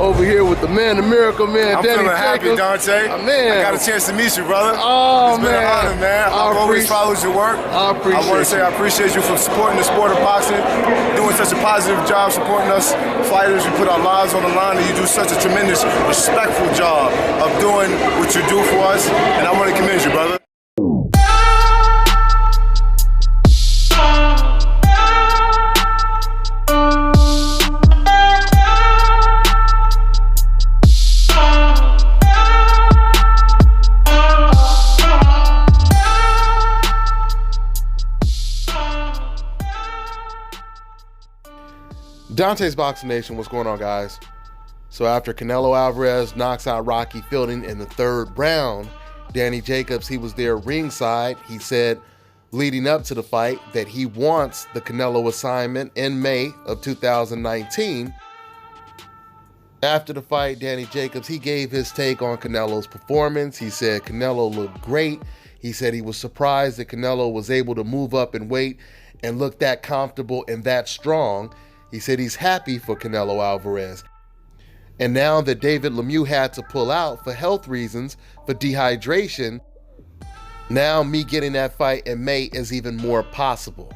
over here with the man, the miracle man, I'm Danny feeling happy, Jacobs. Dante. Man. I got a chance to meet you, brother. Oh, it's been an honor, man. I've always followed your work. I appreciate I want to say I appreciate you for supporting the sport of boxing, doing such a positive job supporting us fighters. You put our lives on the line, and you do such a tremendous, respectful job of doing what you do for us, and I want to commend you, brother. Dante's Boxing Nation, what's going on, guys? So after Canelo Alvarez knocks out Rocky Fielding in the third round, Danny Jacobs, he was there ringside. He said, leading up to the fight, that he wants the Canelo assignment in May of 2019. After the fight, Danny Jacobs, he gave his take on Canelo's performance. He said Canelo looked great. He said he was surprised that Canelo was able to move up in weight and look that comfortable and that strong. He said he's happy for Canelo Alvarez. And now that David Lemieux had to pull out for health reasons, for dehydration, now me getting that fight in May is even more possible.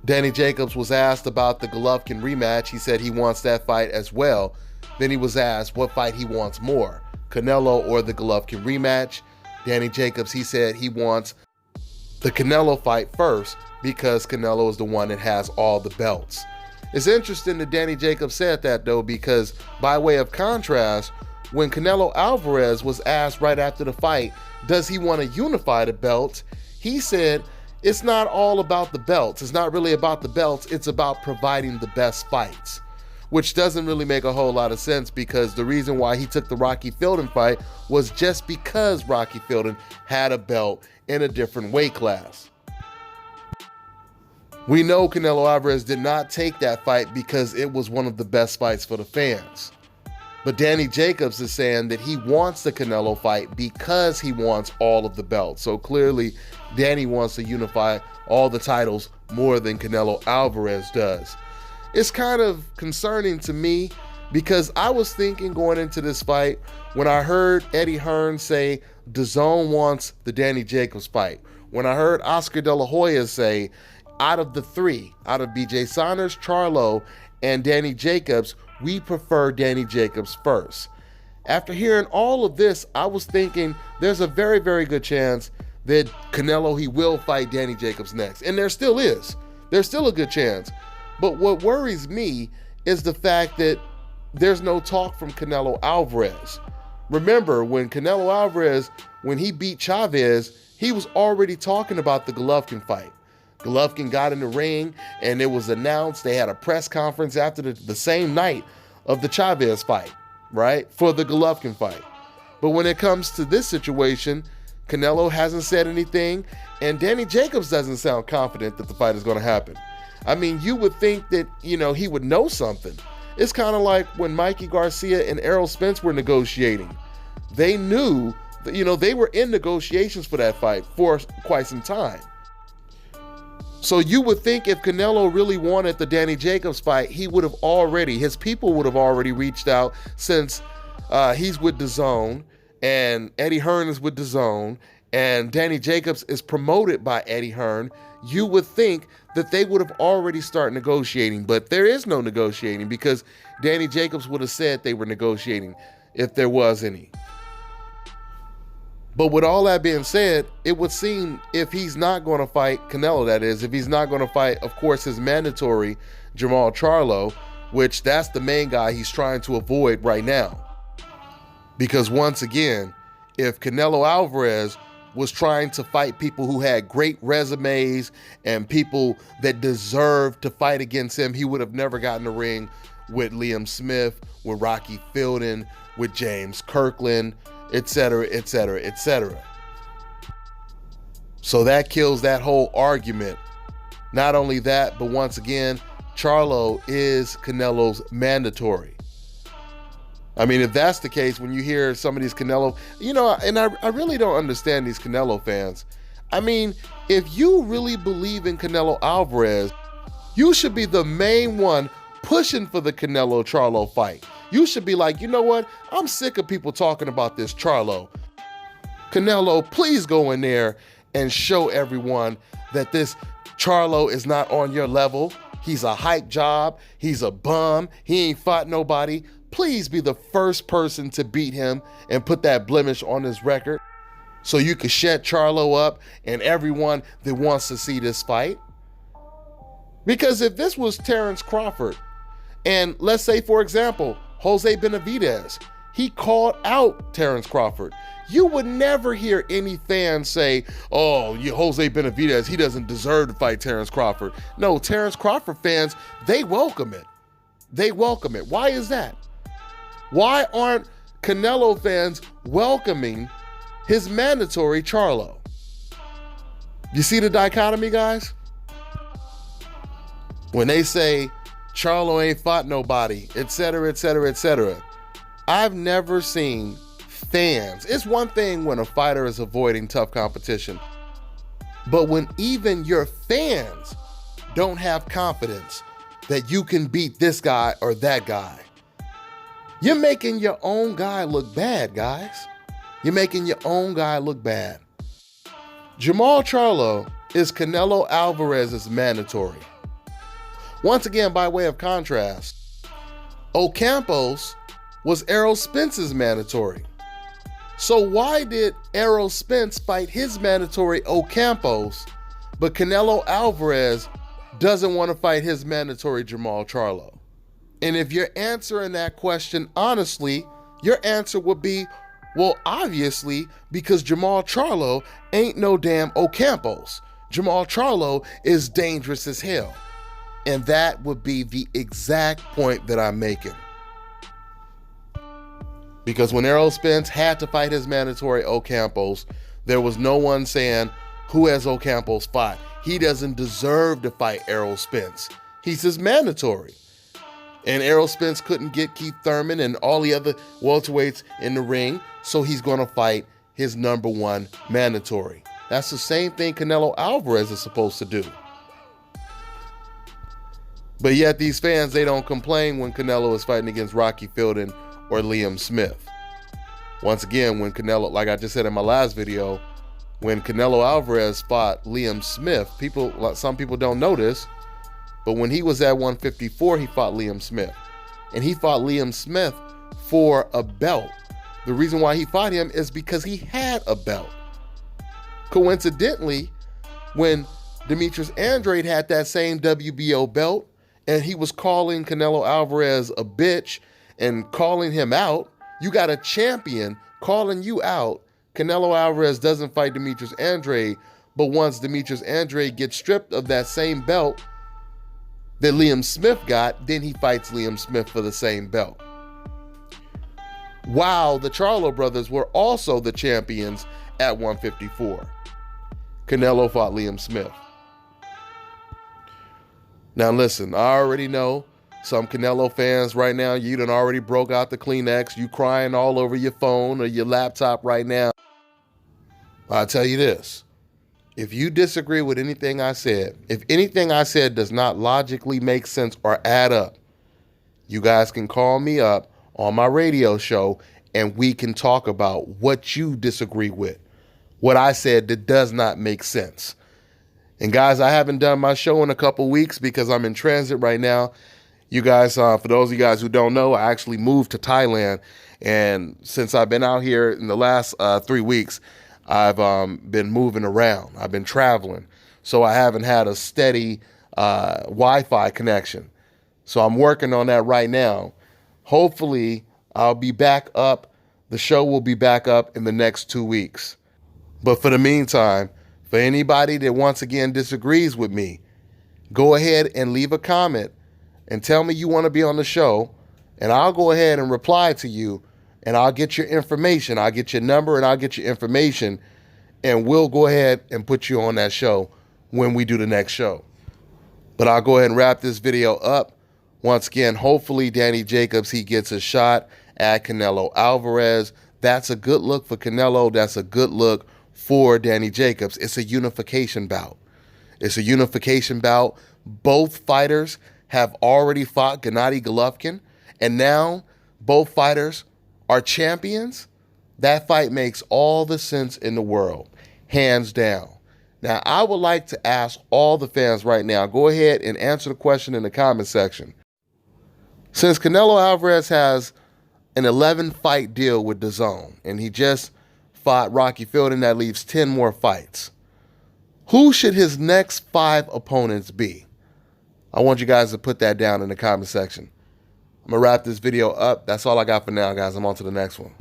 Danny Jacobs was asked about the Golovkin rematch. He said he wants that fight as well. Then he was asked what fight he wants more, Canelo or the Golovkin rematch. Danny Jacobs, he said he wants the Canelo fight first, because Canelo is the one that has all the belts. It's interesting that Danny Jacobs said that, though, because by way of contrast, when Canelo Alvarez was asked right after the fight, does he want to unify the belts? He said, it's not all about the belts. It's not really about the belts. It's about providing the best fights, which doesn't really make a whole lot of sense, because the reason why he took the Rocky Fielding fight was just because Rocky Fielding had a belt in a different weight class. We know Canelo Alvarez did not take that fight because it was one of the best fights for the fans. But Danny Jacobs is saying that he wants the Canelo fight because he wants all of the belts. So clearly, Danny wants to unify all the titles more than Canelo Alvarez does. It's kind of concerning to me, because I was thinking going into this fight, when I heard Eddie Hearn say DAZN wants the Danny Jacobs fight, when I heard Oscar De La Hoya say, out of the three, out of BJ Saunders, Charlo, and Danny Jacobs, we prefer Danny Jacobs first. After hearing all of this, I was thinking there's a very, very good chance that Canelo, he will fight Danny Jacobs next. And there still is. There's still a good chance. But what worries me is the fact that there's no talk from Canelo Alvarez. Remember, when Canelo Alvarez, when he beat Chavez, he was already talking about the Golovkin fight. Golovkin got in the ring, and it was announced. They had a press conference after the same night of the Chavez fight, right, for the Golovkin fight. But when it comes to this situation, Canelo hasn't said anything, and Danny Jacobs doesn't sound confident that the fight is going to happen. I mean, you would think that, he would know something. It's kind of like when Mikey Garcia and Errol Spence were negotiating. They knew, they were in negotiations for that fight for quite some time. So you would think if Canelo really wanted the Danny Jacobs fight, his people would have already reached out, since he's with DAZN and Eddie Hearn is with DAZN and Danny Jacobs is promoted by Eddie Hearn. You would think that they would have already started negotiating, but there is no negotiating, because Danny Jacobs would have said they were negotiating if there was any. But with all that being said, it would seem if he's not going to fight Canelo, that is, if he's not going to fight, of course, his mandatory Jermall Charlo, which that's the main guy he's trying to avoid right now. Because once again, if Canelo Alvarez was trying to fight people who had great resumes and people that deserved to fight against him, he would have never gotten a ring with Liam Smith, with Rocky Fielding, with James Kirkland, etc., etc., etc. So that kills that whole argument. Not only that, but once again, Charlo is Canelo's mandatory. I mean, if that's the case, when you hear some of these Canelo, and I really don't understand these Canelo fans. I mean, if you really believe in Canelo Alvarez, you should be the main one pushing for the Canelo Charlo fight. You should be like, you know what? I'm sick of people talking about this Charlo. Canelo, please go in there and show everyone that this Charlo is not on your level. He's a hype job. He's a bum. He ain't fought nobody. Please be the first person to beat him and put that blemish on his record so you can shut Charlo up and everyone that wants to see this fight. Because if this was Terrence Crawford, and let's say, for example, Jose Benavidez, he called out Terrence Crawford, you would never hear any fans say, oh, Jose Benavidez, he doesn't deserve to fight Terrence Crawford. No, Terrence Crawford fans, they welcome it. They welcome it. Why is that? Why aren't Canelo fans welcoming his mandatory Charlo? You see the dichotomy, guys? When they say Charlo ain't fought nobody, etc., etc., etc., I've never seen fans. It's one thing when a fighter is avoiding tough competition, but when even your fans don't have confidence that you can beat this guy or that guy, you're making your own guy look bad, guys. You're making your own guy look bad. Jermall Charlo is Canelo Alvarez's mandatory. Once again, by way of contrast, Ocampos was Errol Spence's mandatory. So why did Errol Spence fight his mandatory Ocampos, but Canelo Alvarez doesn't want to fight his mandatory Jermall Charlo? And if you're answering that question honestly, your answer would be, well, obviously, because Jermall Charlo ain't no damn Ocampos. Jermall Charlo is dangerous as hell. And that would be the exact point that I'm making. Because when Errol Spence had to fight his mandatory Ocampos, there was no one saying, who has Ocampos fought? He doesn't deserve to fight Errol Spence. He's his mandatory. And Errol Spence couldn't get Keith Thurman and all the other welterweights in the ring, so he's going to fight his number one mandatory. That's the same thing Canelo Alvarez is supposed to do. But yet these fans, they don't complain when Canelo is fighting against Rocky Fielding or Liam Smith. Once again, when Canelo, like I just said in my last video, when Canelo Alvarez fought Liam Smith, some people don't know this, but when he was at 154, he fought Liam Smith. And he fought Liam Smith for a belt. The reason why he fought him is because he had a belt. Coincidentally, when Demetrius Andrade had that same WBO belt, and he was calling Canelo Alvarez a bitch and calling him out, you got a champion calling you out. Canelo Alvarez doesn't fight Demetrius Andrade, but once Demetrius Andrade gets stripped of that same belt that Liam Smith got, then he fights Liam Smith for the same belt. While the Charlo brothers were also the champions at 154. Canelo fought Liam Smith. Now listen, I already know some Canelo fans right now, you done already broke out the Kleenex, you crying all over your phone or your laptop right now. I'll tell you this, if you disagree with anything I said, if anything I said does not logically make sense or add up, you guys can call me up on my radio show and we can talk about what you disagree with, what I said that does not make sense. And guys, I haven't done my show in a couple weeks because I'm in transit right now. You guys, for those of you guys who don't know, I actually moved to Thailand. And since I've been out here in the last 3 weeks, I've been moving around. I've been traveling. So I haven't had a steady Wi-Fi connection. So I'm working on that right now. Hopefully, I'll be back up. The show will be back up in the next 2 weeks. But for the meantime, for anybody that once again disagrees with me, go ahead and leave a comment and tell me you want to be on the show, and I'll go ahead and reply to you, and I'll get your information. I'll get your number and I'll get your information, and we'll go ahead and put you on that show when we do the next show. But I'll go ahead and wrap this video up. Once again, hopefully Danny Jacobs, he gets a shot at Canelo Alvarez. That's a good look for Canelo. That's a good look for Danny Jacobs. It's a unification bout. It's a unification bout. Both fighters have already fought Gennady Golovkin, and now both fighters are champions, that fight makes all the sense in the world, hands down. Now, I would like to ask all the fans right now, go ahead and answer the question in the comment section. Since Canelo Alvarez has an 11-fight deal with DAZN, and he just fought Rocky Fielding, that leaves 10 more fights, who should his next 5 opponents be? I want you guys to put that down in the comment section. I'm going to wrap this video up. That's all I got for now, guys. I'm on to the next one.